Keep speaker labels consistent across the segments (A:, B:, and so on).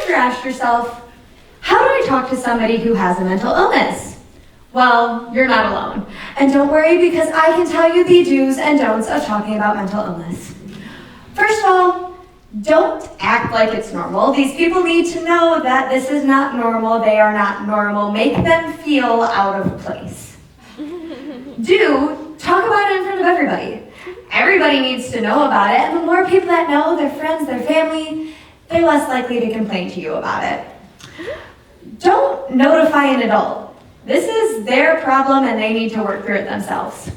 A: ever asked yourself, how do I talk to somebody who has a mental illness? Well, you're not alone. And don't worry, because I can tell you the do's and don'ts of talking about mental illness. First of all, don't act like it's normal. These people need to know that this is not normal. They are not normal. Make them feel out of place. Do talk about it in front of everybody. Everybody needs to know about it, and the more people that know, their friends, their family, they're less likely to complain to you about it. Don't notify an adult. This is their problem and they need to work through it themselves.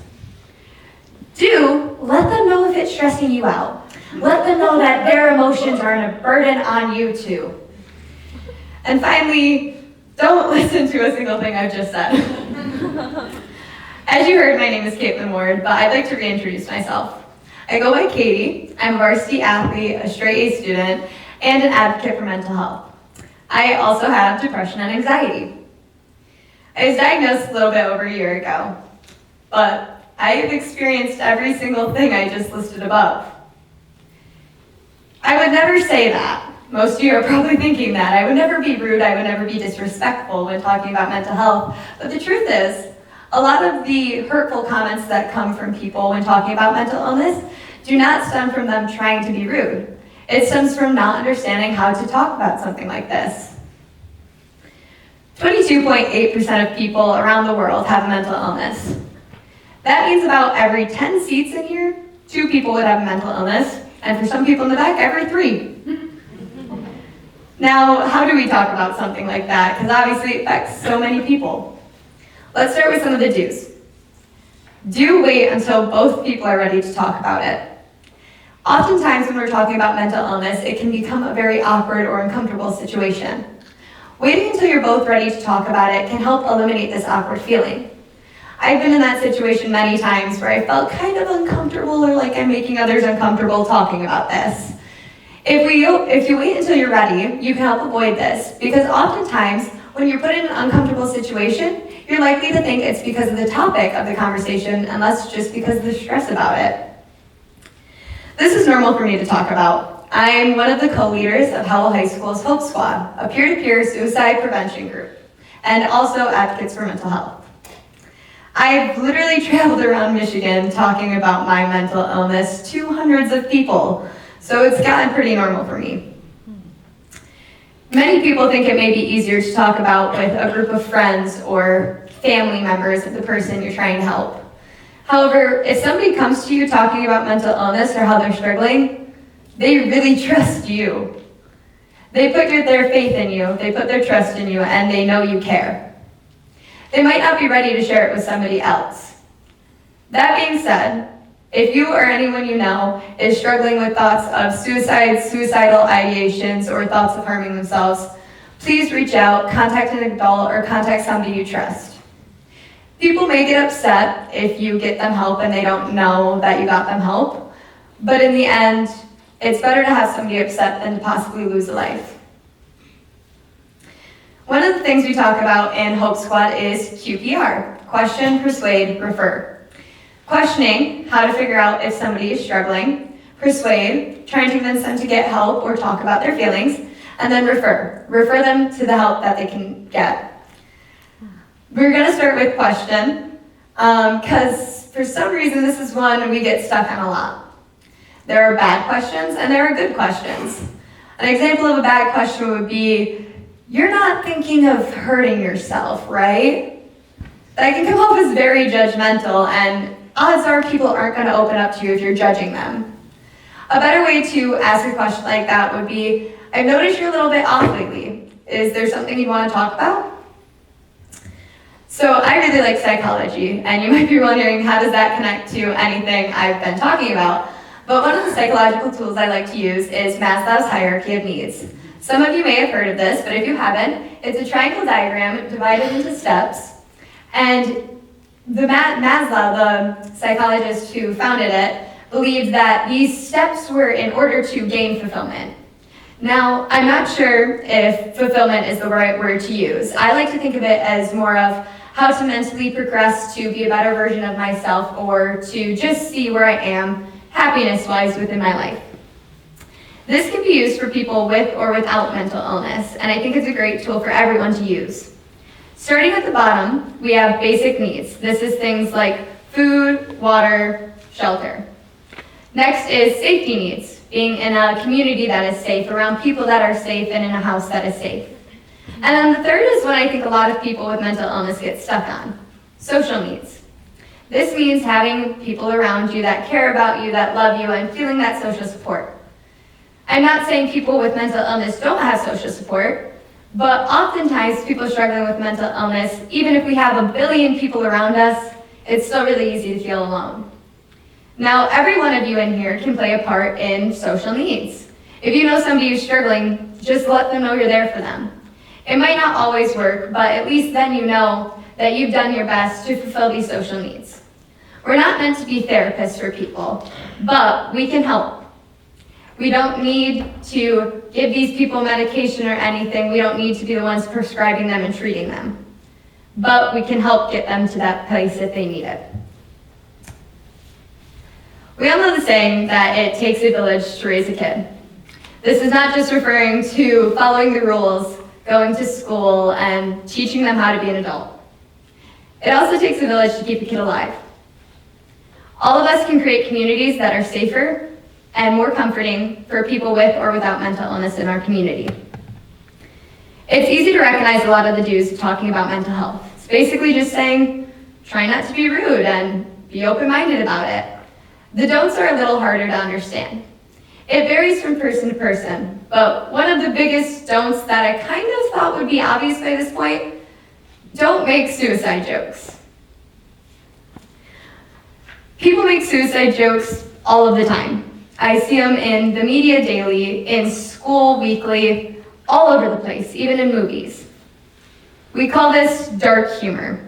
A: Do let them know if it's stressing you out. Let them know that their emotions are a burden on you too. And finally, don't listen to a single thing I've just said. As you heard, my name is Kaitlyn Ward, but I'd like to reintroduce myself. I go by Katie. I'm a varsity athlete, a straight A student, and an advocate for mental health. I also have depression and anxiety. I was diagnosed a little bit over a year ago, but I've experienced every single thing I just listed above. I would never say that. Most of you are probably thinking that. I would never be rude, I would never be disrespectful when talking about mental health, but the truth is, a lot of the hurtful comments that come from people when talking about mental illness do not stem from them trying to be rude. It stems from not understanding how to talk about something like this. 22.8% of people around the world have a mental illness. That means about every 10 seats in here, 2 people would have a mental illness, and for some people in the back, every 3. Now, how do we talk about something like that? Because obviously it affects so many people. Let's start with some of the do's. Do wait until both people are ready to talk about it. Oftentimes when we're talking about mental illness, it can become a very awkward or uncomfortable situation. Waiting until you're both ready to talk about it can help eliminate this awkward feeling. I've been in that situation many times where I felt kind of uncomfortable or like I'm making others uncomfortable talking about this. If you wait until you're ready, you can help avoid this, because oftentimes when you're put in an uncomfortable situation, you're likely to think it's because of the topic of the conversation and less just because of the stress about it. This is normal for me to talk about. I'm one of the co-leaders of Howell High School's Hope Squad, a peer-to-peer suicide prevention group, and also advocates for mental health. I've literally traveled around Michigan talking about my mental illness to hundreds of people, so it's gotten pretty normal for me. Many people think it may be easier to talk about with a group of friends or family members of the person you're trying to help. However, if somebody comes to you talking about mental illness or how they're struggling, they really trust you. They put their faith in you, they put their trust in you, and they know you care. They might not be ready to share it with somebody else. That being said, if you or anyone you know is struggling with thoughts of suicide, suicidal ideations, or thoughts of harming themselves, please reach out, contact an adult, or contact somebody you trust. People may get upset if you get them help and they don't know that you got them help, but in the end, it's better to have somebody upset than to possibly lose a life. One of the things we talk about in Hope Squad is QPR, question, persuade, refer. Questioning, how to figure out if somebody is struggling. Persuade, trying to convince them to get help or talk about their feelings. And then refer them to the help that they can get. We're going to start with question, because for some reason this is one we get stuck on a lot. There are bad questions and there are good questions. An example of a bad question would be, you're not thinking of hurting yourself, right? That can come off as very judgmental, and odds are people aren't going to open up to you if you're judging them. A better way to ask a question like that would be, I've noticed you're a little bit off lately. Is there something you want to talk about? So I really like psychology, and you might be wondering, how does that connect to anything I've been talking about? But one of the psychological tools I like to use is Maslow's hierarchy of needs. Some of you may have heard of this, but if you haven't, it's a triangle diagram divided into steps. And Maslow, the psychologist who founded it, believed that these steps were in order to gain fulfillment. Now, I'm not sure if fulfillment is the right word to use. I like to think of it as more of how to mentally progress to be a better version of myself, or to just see where I am happiness-wise within my life. This can be used for people with or without mental illness, and I think it's a great tool for everyone to use. Starting at the bottom, we have basic needs. This is things like food, water, shelter. Next is safety needs, being in a community that is safe, around people that are safe, and in a house that is safe. And then the third is what I think a lot of people with mental illness get stuck on, social needs. This means having people around you that care about you, that love you, and feeling that social support. I'm not saying people with mental illness don't have social support, but oftentimes people struggling with mental illness, even if we have a billion people around us, it's still really easy to feel alone. Now, every one of you in here can play a part in social needs. If you know somebody who's struggling, just let them know you're there for them. It might not always work, but at least then you know that you've done your best to fulfill these social needs. We're not meant to be therapists for people, but we can help. We don't need to give these people medication or anything. We don't need to be the ones prescribing them and treating them. But we can help get them to that place if they need it. We all know the saying that it takes a village to raise a kid. This is not just referring to following the rules, going to school, and teaching them how to be an adult. It also takes a village to keep a kid alive. All of us can create communities that are safer and more comforting for people with or without mental illness in our community. It's easy to recognize a lot of the do's of talking about mental health. It's basically just saying, try not to be rude and be open-minded about it. The don'ts are a little harder to understand. It varies from person to person, but one of the biggest don'ts that I kind of thought would be obvious by this point, don't make suicide jokes. People make suicide jokes all of the time. I see them in the media daily, in school weekly, all over the place, even in movies. We call this dark humor.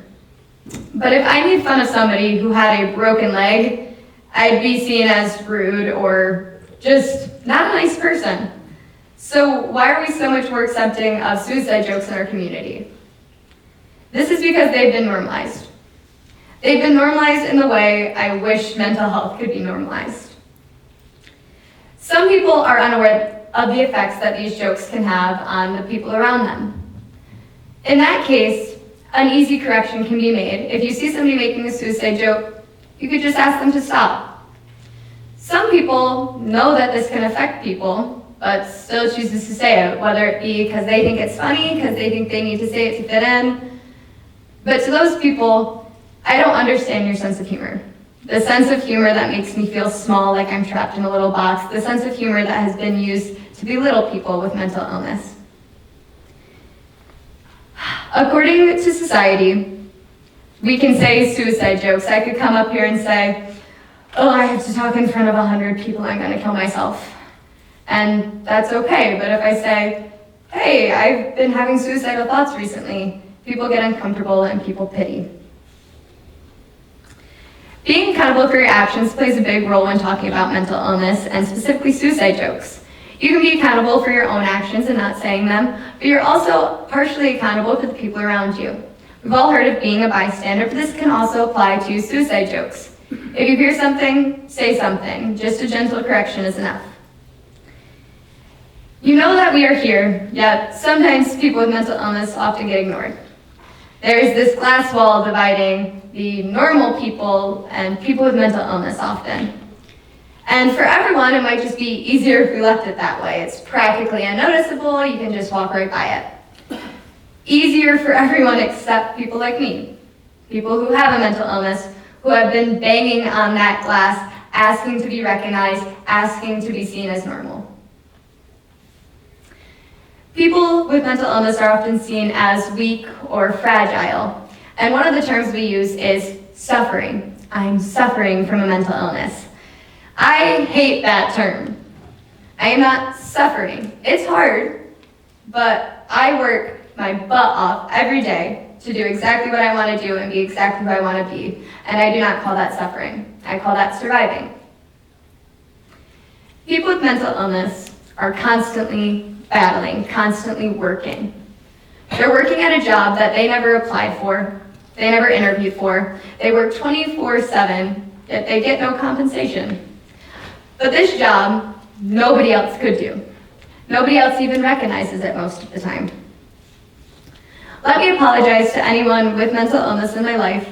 A: But if I made fun of somebody who had a broken leg, I'd be seen as rude or just not a nice person. So why are we so much more accepting of suicide jokes in our community? This is because they've been normalized. They've been normalized in the way I wish mental health could be normalized. Some people are unaware of the effects that these jokes can have on the people around them. In that case, an easy correction can be made. If you see somebody making a suicide joke, you could just ask them to stop. Some people know that this can affect people, but still chooses to say it, whether it be because they think it's funny, because they think they need to say it to fit in. But to those people, I don't understand your sense of humor. The sense of humor that makes me feel small, like I'm trapped in a little box. The sense of humor that has been used to belittle people with mental illness. According to society, we can say suicide jokes. I could come up here and say, oh, I have to talk in front of 100 people, I'm gonna kill myself. And that's okay, but if I say, hey, I've been having suicidal thoughts recently, people get uncomfortable and people pity. Being accountable for your actions plays a big role when talking about mental illness and specifically suicide jokes. You can be accountable for your own actions and not saying them, but you're also partially accountable for the people around you. We've all heard of being a bystander, but this can also apply to suicide jokes. If you hear something, say something. Just a gentle correction is enough. You know that we are here, yet sometimes people with mental illness often get ignored. There is this glass wall dividing the normal people and people with mental illness often. And for everyone, it might just be easier if we left it that way. It's practically unnoticeable, you can just walk right by it. Easier for everyone except people like me, people who have a mental illness, who have been banging on that glass, asking to be recognized, asking to be seen as normal. People with mental illness are often seen as weak or fragile, and one of the terms we use is suffering. I'm suffering from a mental illness. I hate that term. I am not suffering. It's hard, but I work my butt off every day to do exactly what I want to do and be exactly who I want to be, and I do not call that suffering. I call that surviving. People with mental illness are constantly battling, constantly working. They're working at a job that they never applied for, they never interviewed for. They work 24/7, yet they get no compensation. But this job nobody else could do. Nobody else even recognizes it most of the time. Let me apologize to anyone with mental illness in my life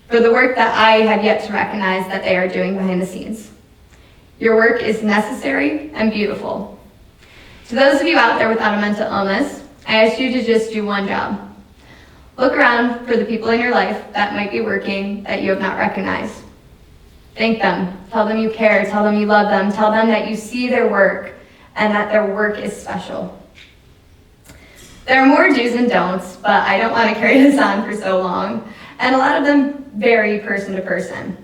A: for the work that I have yet to recognize that they are doing behind the scenes. Your work is necessary and beautiful. To those of you out there without a mental illness, I ask you to just do one job. Look around for the people in your life that might be working that you have not recognized. Thank them. Tell them you care. Tell them you love them. Tell them that you see their work and that their work is special. There are more do's and don'ts, but I don't want to carry this on for so long, and a lot of them vary person to person.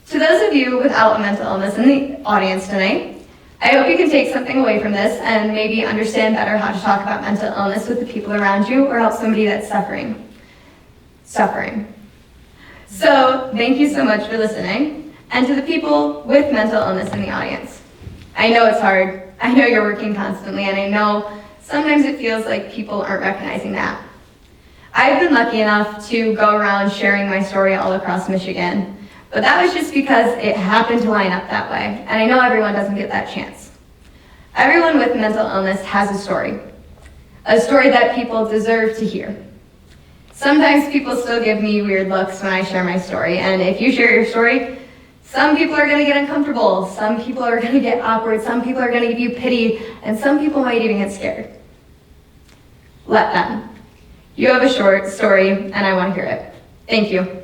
A: To those of you without a mental illness in the audience tonight, I hope you can take something away from this and maybe understand better how to talk about mental illness with the people around you or help somebody that's suffering. So thank you so much for listening, and to the people with mental illness in the audience. I know it's hard. I know you're working constantly, and I know sometimes it feels like people aren't recognizing that. I've been lucky enough to go around sharing my story all across Michigan, but that was just because it happened to line up that way, and I know everyone doesn't get that chance. Everyone with mental illness has a story that people deserve to hear. Sometimes people still give me weird looks when I share my story, and if you share your story, some people are going to get uncomfortable, some people are going to get awkward, some people are going to give you pity, and some people might even get scared. Let them. You have a short story, and I want to hear it. Thank you.